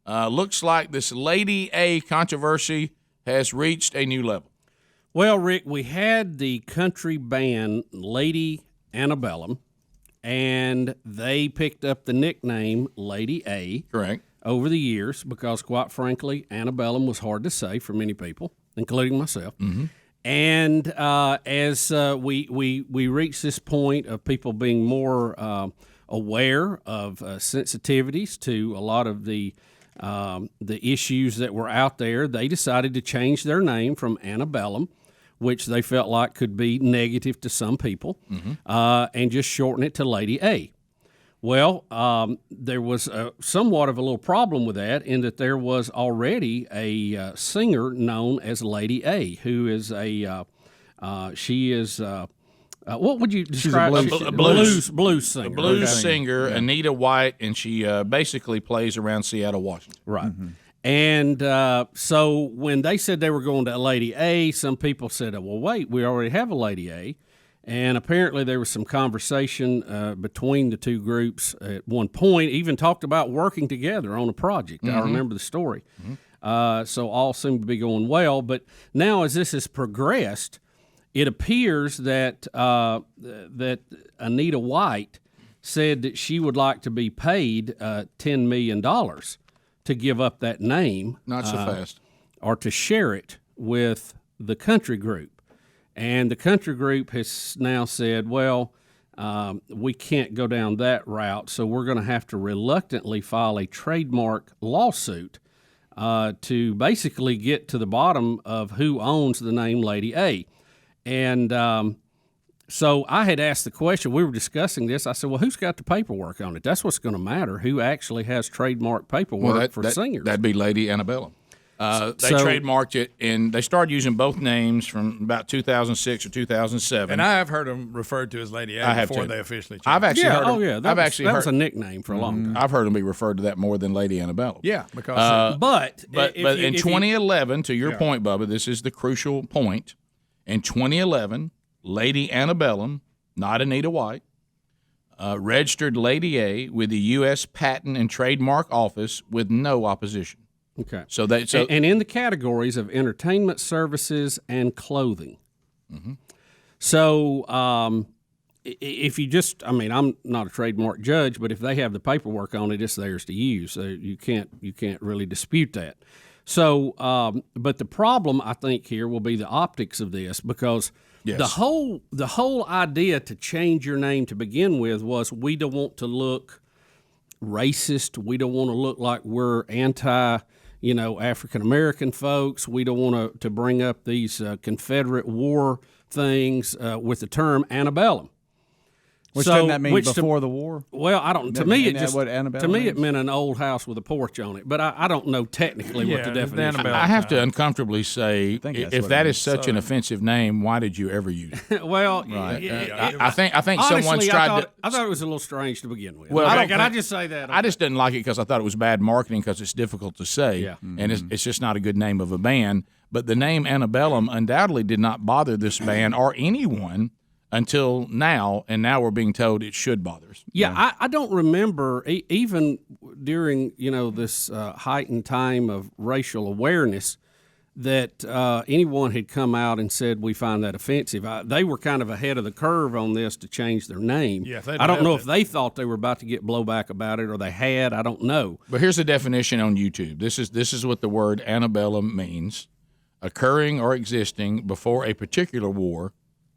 Looks like this Lady A controversy has reached a new level. Well, Rick, we had the country band Lady Antebellum, and they picked up the nickname Lady A. Correct. Over the years because, quite frankly, Antebellum was hard to say for many people, including myself. Mm-hmm. And as we reach this point of people being more aware of sensitivities to a lot of the issues that were out there, they decided to change their name from Antebellum, which they felt like could be negative to some people, and just shorten it to Lady A. Well, there was somewhat of a little problem with that in that there was already a singer known as Lady A, who is she is what would you describe? A blues singer. A blues singer, yeah. Anita White, and she basically plays around Seattle, Washington. Right. Mm-hmm. And so when they said they were going to Lady A, some people said, well, wait, we already have a Lady A. And apparently there was some conversation between the two groups at one point, even talked about working together on a project. Mm-hmm. I remember the story. Mm-hmm. So all seemed to be going well. But now as this has progressed, it appears that that Anita White said that she would like to be paid $10 million to give up that name. Not so fast. Or to share it with the country group. And the country group has now said, well, we can't go down that route, so we're going to have to reluctantly file a trademark lawsuit to basically get to the bottom of who owns the name Lady A. And so I had asked the question, we were discussing this, I said, well, who's got the paperwork on it? That's what's going to matter, who actually has trademark paperwork for singers. That'd be Lady Antebellum. They trademarked it, and they started using both names from about 2006 or 2007. And I have heard them referred to as Lady A before they officially changed. I've actually heard them. That was a nickname for a long time. I've heard them be referred to that more than Lady Antebellum. Yeah, because but in 2011, to your point, Bubba, this is the crucial point. In 2011, Lady Antebellum, not Anita White, registered Lady A with the U.S. Patent and Trademark Office with no opposition. Okay. And in the categories of entertainment services and clothing. Mm-hmm. So if you just, I'm not a trademark judge, but if they have the paperwork on it, it's theirs to use. You can't really dispute that. So, but the problem I think here will be the optics of this because the whole idea to change your name to begin with was we don't want to look racist. We don't want to look like we're anti. African American folks. We don't want to bring up these Confederate war things with the term antebellum. Which doesn't that mean before the war? Well, I don't. To me, it meant an old house with a porch on it. But I don't know technically what the definition is. I have to uncomfortably say, if that is such an offensive name, why did you ever use it? Well, right. I think honestly, someone's tried. I thought it was a little strange to begin with. Well, can I just say that? I just didn't like it because I thought it was bad marketing because it's difficult to say, and it's just not a good name of a band. But the name Antebellum undoubtedly did not bother this band or anyone until now, and now we're being told it should bother us. Yeah, I don't remember, even during this heightened time of racial awareness, that anyone had come out and said we find that offensive. They were kind of ahead of the curve on this to change their name. Yeah, I don't know if they thought they were about to get blowback about it or they had. I don't know. But here's the definition on YouTube. This is what the word antebellum means: occurring or existing before a particular war.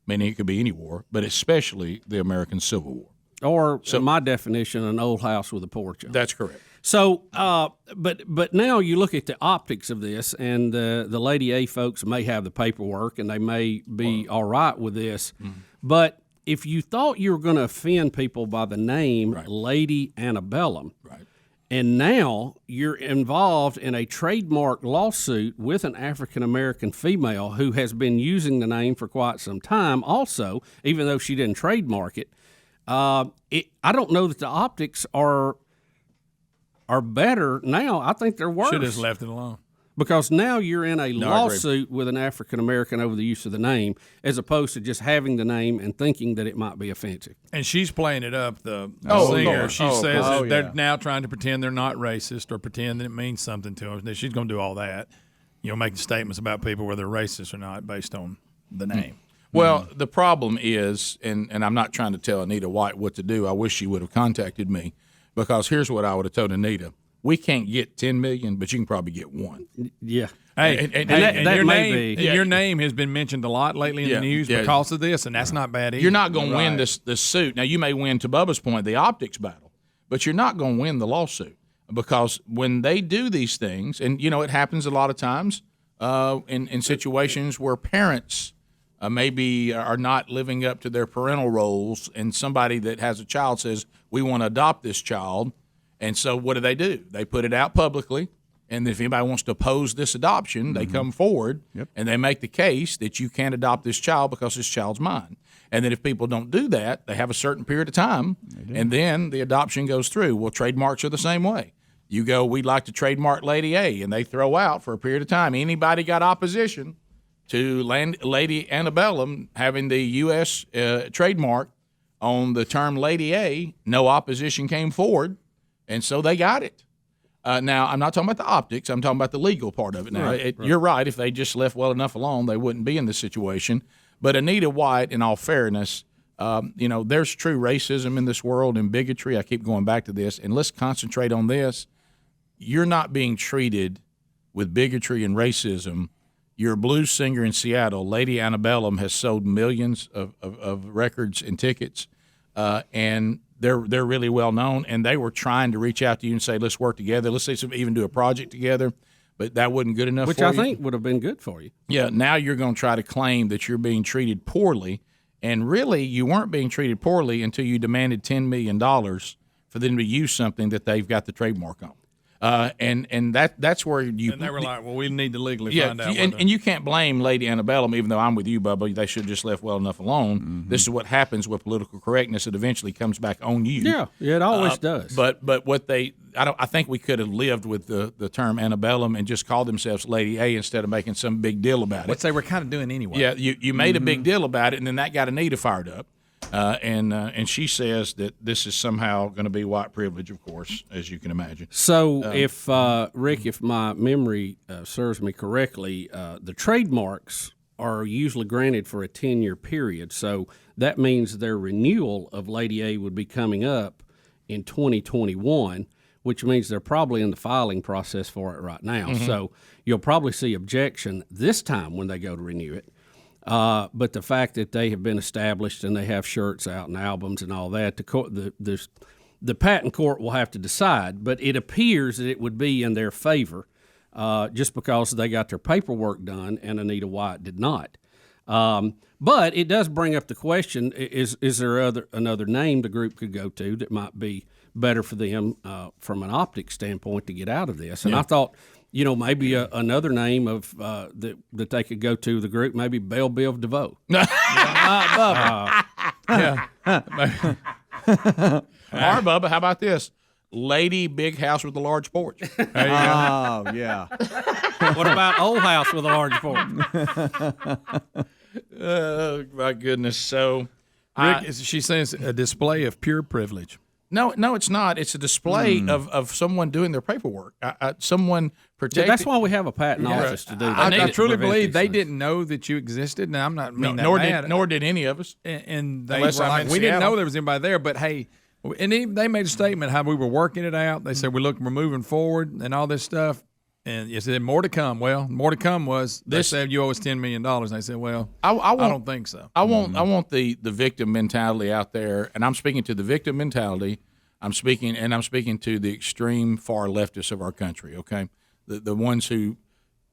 Meaning it could be any war, but especially the American Civil War. Or, my definition, an old house with a porch on it. That's correct. So, but now you look at the optics of this, and the Lady A folks may have the paperwork, and they may be all right with this. Mm-hmm. But if you thought you were going to offend people by the name Lady Antebellum, and now you're involved in a trademark lawsuit with an African-American female who has been using the name for quite some time also, even though she didn't trademark it, I don't know that the optics are better now. I think they're worse. Should have just left it alone. Because now you're in a lawsuit with an African American over the use of the name, as opposed to just having the name and thinking that it might be offensive. And she's playing it up. The singer, she says that they're now trying to pretend they're not racist or pretend that it means something to them. She's going to do all that, making statements about people whether they're racist or not based on the name. Well, the problem is, and I'm not trying to tell Anita White what to do. I wish she would have contacted me, because here's what I would have told Anita. We can't get 10 million, but you can probably get one. Yeah. Hey, and your name has been mentioned a lot lately in the news because of this, and that's not bad either. You're not going to win this suit. Now, you may win, to Bubba's point, the optics battle, but you're not going to win the lawsuit, because when they do these things, and, it happens a lot of times in situations where parents maybe are not living up to their parental roles, and somebody that has a child says, we want to adopt this child. And so what do? They put it out publicly, and if anybody wants to oppose this adoption, they come forward and they make the case that you can't adopt this child because this child's mine. And then if people don't do that, they have a certain period of time, and then the adoption goes through. Well, trademarks are the same way. You go, we'd like to trademark Lady A, and they throw out for a period of time. Anybody got opposition to Lady Antebellum having the U.S. trademark on the term Lady A, no opposition came forward. And so they got it. Now, I'm not talking about the optics. I'm talking about the legal part of it. Now, you're right. If they just left well enough alone, they wouldn't be in this situation. But Anita White, in all fairness, there's true racism in this world and bigotry. I keep going back to this. And let's concentrate on this. You're not being treated with bigotry and racism. You're a blues singer in Seattle. Lady Antebellum has sold millions of records and tickets. And they're really well known, and they were trying to reach out to you and say, let's work together. Let's even do a project together, but that wasn't good enough for you. Which I think would have been good for you. Yeah, now you're going to try to claim that you're being treated poorly, and really you weren't being treated poorly until you demanded $10 million for them to use something that they've got the trademark on. And that's where you. And they were like, well, we need to legally find out. And you can't blame Lady Antebellum, even though I'm with you, Bubba. They should have just left well enough alone. Mm-hmm. This is what happens with political correctness. It eventually comes back on you. Yeah, it always does. But what I think we could have lived with the term Antebellum and just called themselves Lady A instead of making some big deal about it. Which they were kind of doing anyway. Yeah, you made a big deal about it, and then that got Anita fired up. And she says that this is somehow going to be white privilege, of course, as you can imagine. So if Rick, if my memory serves me correctly, the trademarks are usually granted for a 10-year period. So that means their renewal of Lady A would be coming up in 2021, which means they're probably in the filing process for it right now. Mm-hmm. So you'll probably see objection this time when they go to renew it. But the fact that they have been established and they have shirts out and albums and all that, the patent court will have to decide. But it appears that it would be in their favor just because they got their paperwork done and Anita White did not. But it does bring up the question, is there another name the group could go to that might be better for them from an optics standpoint to get out of this? And I thought, maybe another name of that they could go to the group, maybe Belle Biv DeVoe. Or Bubba, how about this? Lady Big House with a large porch. Oh, yeah. What about Old House with a large porch? Oh, my goodness. So, Rick, she says a display of pure privilege. No, it's not. It's a display of someone doing their paperwork. Someone protecting. That's why we have a patent office to do that. I truly believe they didn't know that you existed. Now, I'm not nor did any of us. And they were like, we didn't know there was anybody there. But hey, and they made a statement how we were working it out. They said we're moving forward and all this stuff. And you said more to come. Well, more to come was they said you owe us $10 million. And I said, well, I don't think so. I want the victim mentality out there, and I'm speaking to the victim mentality. I'm speaking to the extreme far leftists of our country. Okay, the ones who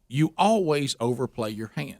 you always overplay your hand.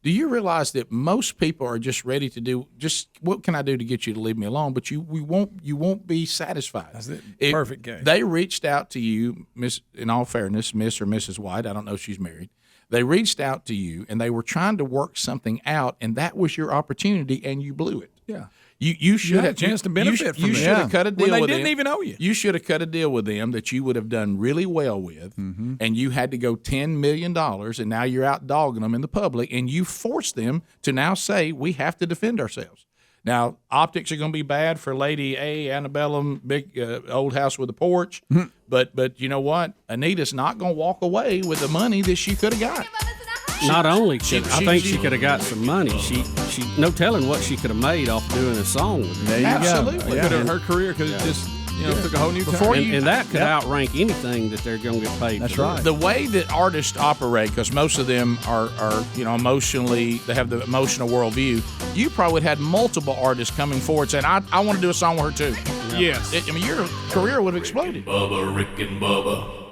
Do you realize that most people are just ready to do just what can I do to get you to leave me alone? But you won't be satisfied. That's the perfect case. They reached out to you, Miss. In all fairness, Miss or Mrs. White. I don't know if she's married. They reached out to you and they were trying to work something out, and that was your opportunity, and you blew it. Yeah. You should had a have chance to benefit from You it. should have cut a deal When they with didn't them. even owe you. You should have cut a deal with them that you would have done really well with, and you had to go $10 million, and now you're out dogging them in the public, and you forced them to now say we have to defend ourselves. Now, optics are going to be bad for Lady A, Antebellum, big old house with a porch, but you know what? Anita's not going to walk away with the money that she could have got. Not only I think she could have got some money. She no telling what she could have made off doing a song with it. There you Absolutely. go. Her career could have just took a whole new turn. And that could outrank anything that they're going to get paid. That's for. right. The way that artists operate, because most of them are emotionally, they have the emotional worldview. You probably had multiple artists coming forward saying, "I want to do a song with her too." Yes. Your career would have exploded. Bubba, Rick and Bubba.